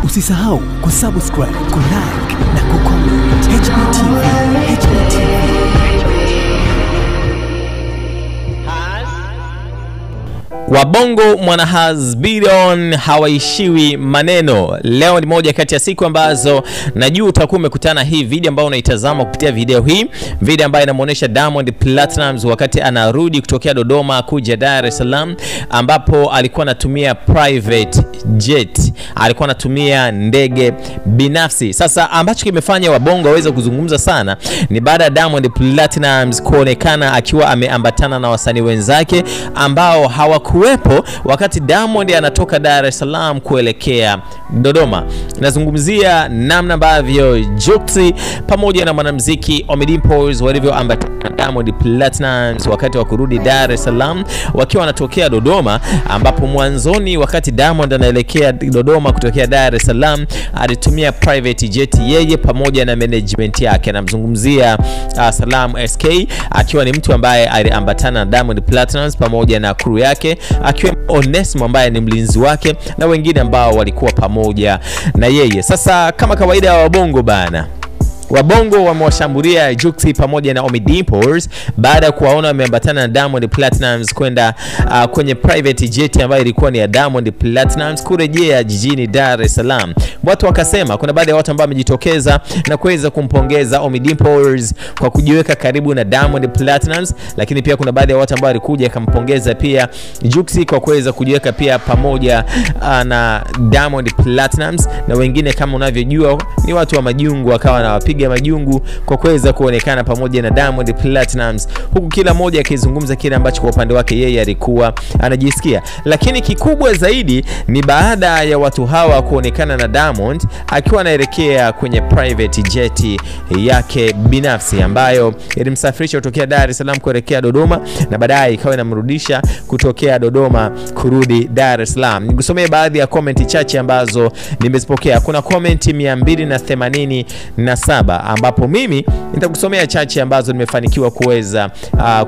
Usisahau kusubscribe, kulike na kucomment. HBTV. Wabongo Mwanahaz Billion hawaishiwi maneno. Leo ni moja kati ya siku ambazo najua utakuwa umekutana hii video ambayo unaitazama kupitia video hii. Video ambayo inamuonesha Diamond Platnumz wakati anarudi kutokea Dodoma kuja Dar es Salaam, ambapo alikuwa anatumia private jet. Alikuwa anatumia ndege binafsi. Sasa ambacho kimefanya wabongo waweze kuzungumza sana ni baada ya Diamond Platnumz kuonekana akiwa ameambatana na wasanii wenzake ambao hawakuwepo wakati Diamond anatoka Dar es Salaam kuelekea Dodoma. Nazungumzia namna ambavyo Juksi pamoja na mwanamuziki Ommy Dimpoz walivyoambatana na Diamond Platnumz wakati wa kurudi Dar es Salaam wakiwa wanatokea Dodoma, ambapo mwanzoni wakati Diamond anaelekea Dodoma kutokea Dar es Salaam alitumia private jet yeye pamoja na management yake. Namzungumzia Salam SK akiwa ni mtu ambaye aliambatana na Diamond Platnumz pamoja na crew yake, akiwa Onesmo ambaye ni mlinzi wake na wengine ambao walikuwa pamoja na yeye. Sasa kama kawaida ya wabongo bana, wabongo wamewashambulia Juksi pamoja na Ommy Dimpoz baada ya kuwaona wameambatana na Diamond Platnumz kwenda kwenye private jet ambayo ilikuwa ni ya Diamond Platnumz kurejea jijini Dar es Salaam. Watu wakasema, kuna baadhi ya watu ambao wamejitokeza na kuweza kumpongeza Ommy Dimpoz kwa kujiweka karibu na Diamond Platnumz, lakini pia kuna baadhi ya watu ambao walikuja kumpongeza pia Juksi kwa kuweza kujiweka pia pamoja na Diamond Platnumz, na wengine kama unavyojua ni watu wa majungu wakawa na wapiga majungu kwa kuweza kuonekana pamoja na Diamond Platnumz, huku kila mmoja akizungumza kile ambacho kwa upande wake yeye alikuwa anajisikia. Lakini kikubwa zaidi ni baada ya watu hawa kuonekana na Diamond akiwa anaelekea kwenye private jet yake binafsi ambayo ilimsafirisha kutokea Dar es Salaam kuelekea Dodoma na baadaye ikawa inamrudisha kutokea Dodoma kurudi Dar es Salaam. Nikusomee baadhi ya comment chache ambazo nimezipokea. Kuna comment 287 ambapo mimi nitakusomea chache ambazo nimefanikiwa kuweza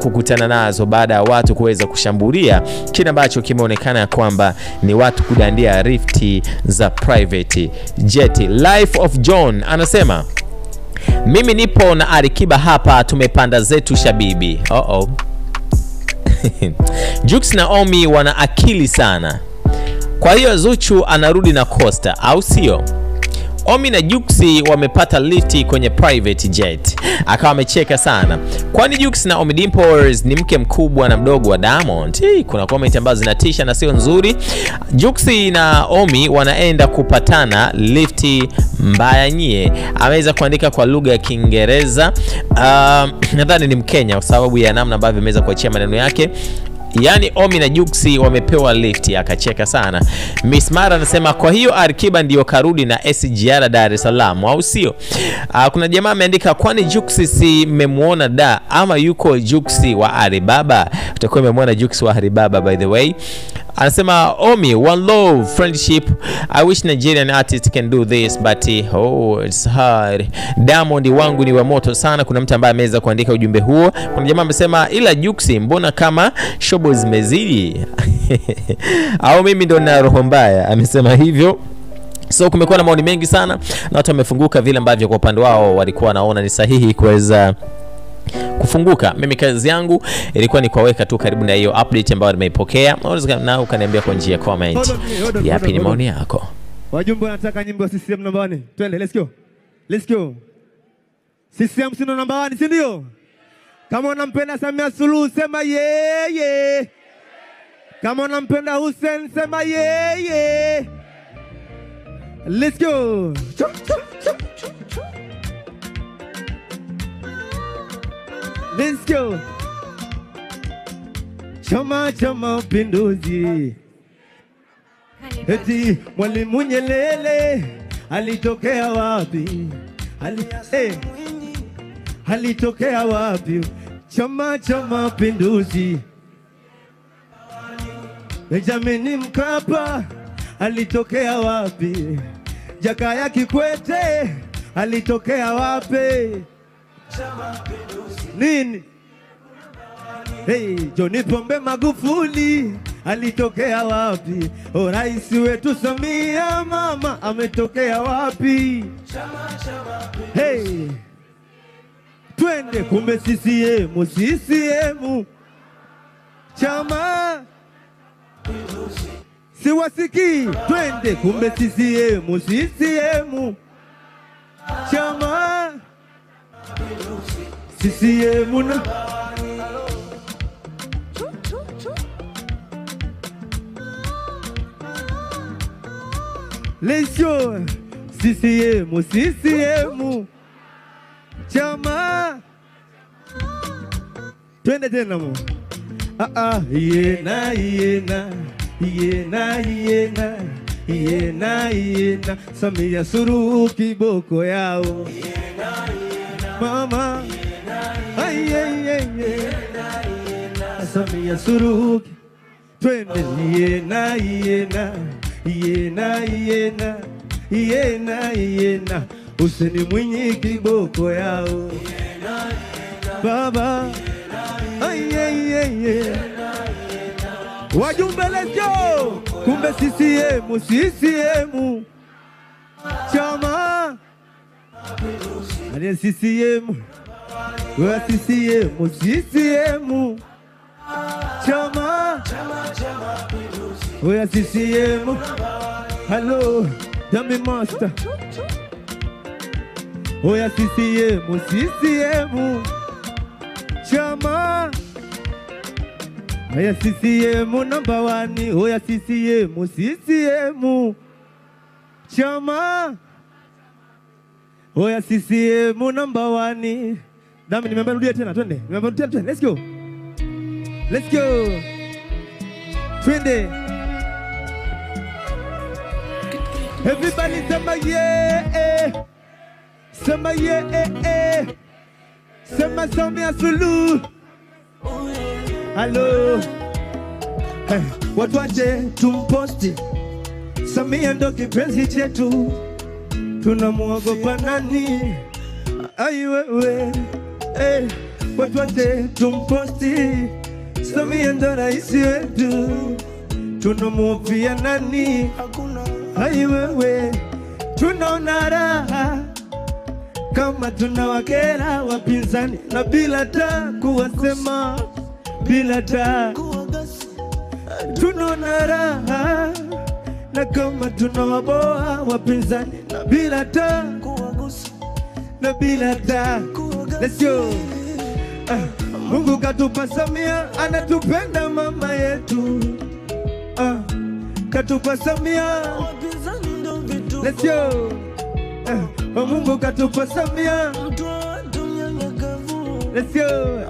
kukutana nazo baada ya watu kuweza kushambulia kile ambacho kimeonekana kwamba ni watu kudandia rifti za private jet. Life of John anasema, mimi nipo na Alikiba hapa, tumepanda zetu shabibi. Jux na Ommy wana akili sana. Kwa hiyo Zuchu anarudi na Costa, au sio? Ommy na Juksi wamepata lifti kwenye private jet. Akawa amecheka sana. Kwani Juksi na Ommy Dimpoz ni mke mkubwa na mdogo wa Diamond? Kuna comment ambazo zinatisha na sio nzuri. Juksi na Ommy wanaenda kupatana lifti mbaya nyie. Ameweza kuandika kwa lugha ya Kiingereza. Nadhani ni Mkenya kwa sababu ya namna ambavyo ameweza kuachia maneno yake. Yani Ommy na Juksi wamepewa lift. Akacheka sana. Miss Mara anasema, kwa hiyo Alikiba ndio karudi na SGR Dar es Salaam, au sio? Kuna jamaa ameandika, kwani Juksi si memuona da ama yuko Juksi wa Alibaba? Utakuwa umemuona Juksi wa Alibaba by the way. Anasema Ommy, one love, friendship. I wish Nigerian artists can do this but it's hard. Diamond wangu ni wa moto sana. Kuna mtu ambaye ameweza kuandika ujumbe huo. Kuna jamaa amesema, ila Juksi mbona kama shobo zimezidi? Au mimi ndo na roho mbaya? Amesema hivyo. So kumekuwa na maoni mengi sana na watu wamefunguka vile ambavyo kwa upande wao walikuwa wanaona ni sahihi kuweza kufunguka. Mimi kazi yangu ilikuwa ni kuweka tu karibu na hiyo update ambayo nimeipokea. Unaweza na ukaniambia kwa njia ya comment yapi ni maoni yako. Wajumbe wanataka nyimbo CCM namba 1. Twende, let's go. Let's go. CCM sino namba 1, si ndio? Kama unampenda Samia Suluhu sema yeah. Kama unampenda Hussein sema yeah. Let's go. Let's go. Chama cha Mapinduzi. Eti Mwalimu Nyerere alitokea wapi? Alitokea wapi? Chama cha Mapinduzi. Benjamin Mkapa alitokea wapi? Jakaya Kikwete alitokea wapi? Nini? John Pombe Magufuli alitokea wapi? Rais wetu Samia mama ametokea wapi? Hey, twende kumbe CCM, CCM chama siwasiki, twende kumbe CCM, CCM chama CCM na lesho CCM, CCM chama, twende tena mo. Yena yena yena yena yena yena Samia Suluhu kiboko yao mama, Samia Suluhu, twende yena yena yena yena yena yena Hussein Mwinyi kiboko yao baba, wajumbe let's go, kumbe CCM, CCM chama ale CCM, wa CCM, CCM chama, wa CCM. Hello Dummy Master, wa CCM, CCM chama, oya CCM number 1, oya CCM, CCM chama, oya CCM number 1. Dami nimeambia rudia tena, twende. Nimeambia twende, let's go. Let's go. Twende. Everybody sema yeah. Sema yeah. Sema Samia Suluhu. Hello. Watu wache tumposti Samia ndo kipenzi chetu, tunamuogopa nani? Ai wewe, watu wache tumposti Samia ndo rais wetu, tunamuhofia nani? Ai wewe, tunaona raha kama tunawakera wapinzani na bila ta kuwasema, bila ta tunaona raha na kama tunawaboa wapinzani na bila ta na bila ta. Let's go. Mungu katupa Samia, anatupenda mama yetu. Katupa Samia. Let's go. Mungu katupa Samia. Let's go.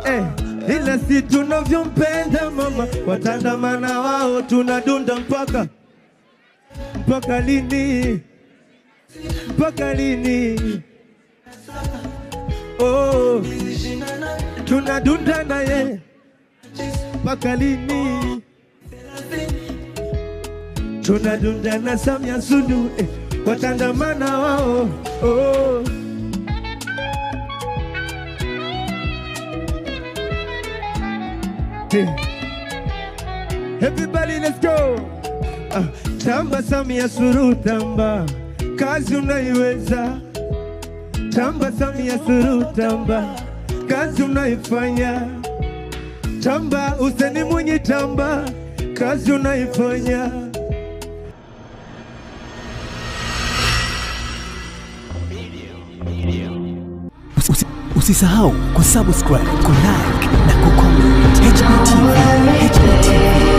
Ila si tunavyompenda mama, watandamana wao tunadunda mpaka lini? Mpaka lini? Oh, tunadunda naye mpaka lini? Tunadunda na Samia Suluhu, watandamana wao. Oh, everybody let's go. Tamba Samia Suluhu, tamba, kazi unaiweza. Tamba Samia Suluhu, tamba, kazi unaifanya. Tamba Hussein Mwinyi, tamba, kazi unaifanya. Usisahau kusubscribe, kulike na kucomment. HBTV.